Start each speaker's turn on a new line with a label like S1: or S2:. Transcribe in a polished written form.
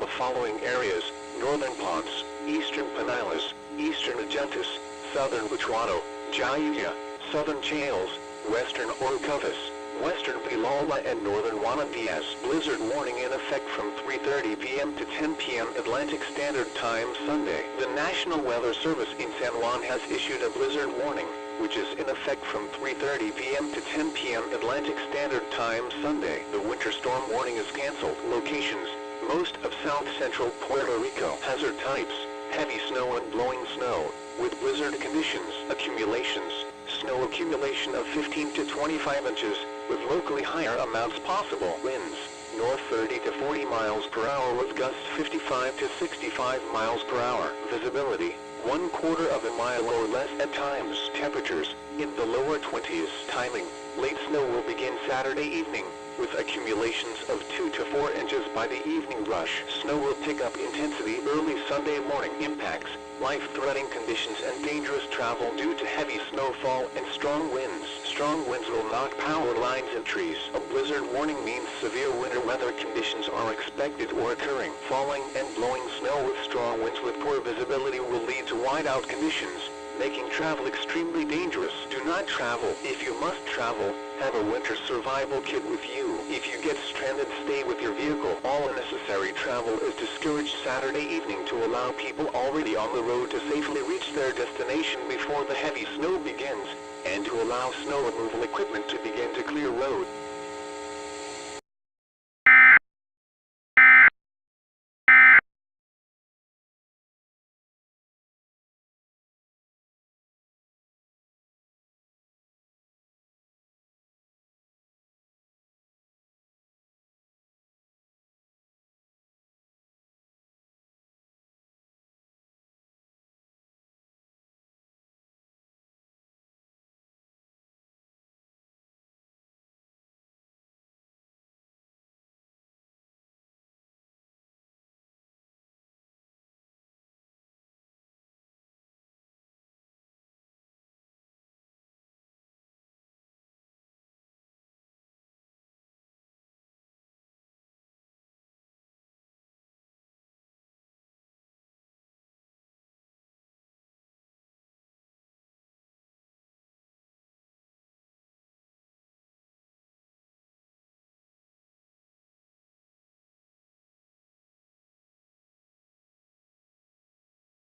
S1: the following areas: northern Ponce, eastern Pinellas, eastern Agentis, southern Puerto, Jayuya, southern Chales, western Orcovas, western Pilala and northern Juanadías. Blizzard warning in effect from 3:30 p.m. to 10 p.m. Atlantic Standard Time Sunday. The National Weather Service in San Juan has issued a blizzard warning, which is in effect from 3:30 p.m. to 10 p.m. Atlantic Standard Time Sunday. The winter storm warning is canceled. Locations: most of south central Puerto Rico. Hazard types: heavy snow and blowing snow, with blizzard conditions. Accumulations: snow accumulation of 15 to 25 inches, with locally higher amounts possible. Winds: north 30 to 40 miles per hour with gusts 55 to 65 miles per hour. Visibility: 1/4 of a mile or less at times. Temperatures: in the lower 20s. Timing: late snow will begin Saturday evening, with accumulations of 2 to 4 inches by the evening rush. Snow will pick up intensity early Sunday morning. Impacts: life-threatening conditions and dangerous travel due to heavy snowfall and strong winds. Strong winds will knock power lines and trees. A blizzard warning means severe winter weather conditions are expected or occurring. Falling and blowing snow with strong winds with poor visibility will lead to whiteout conditions, making travel extremely dangerous. Do not travel. If you must travel, have a winter survival kit with you. If you get stranded, stay with your vehicle. All unnecessary travel is discouraged Saturday evening to allow people already on the road to safely reach their destination before the heavy snow begins, and to allow snow removal equipment to begin to clear road.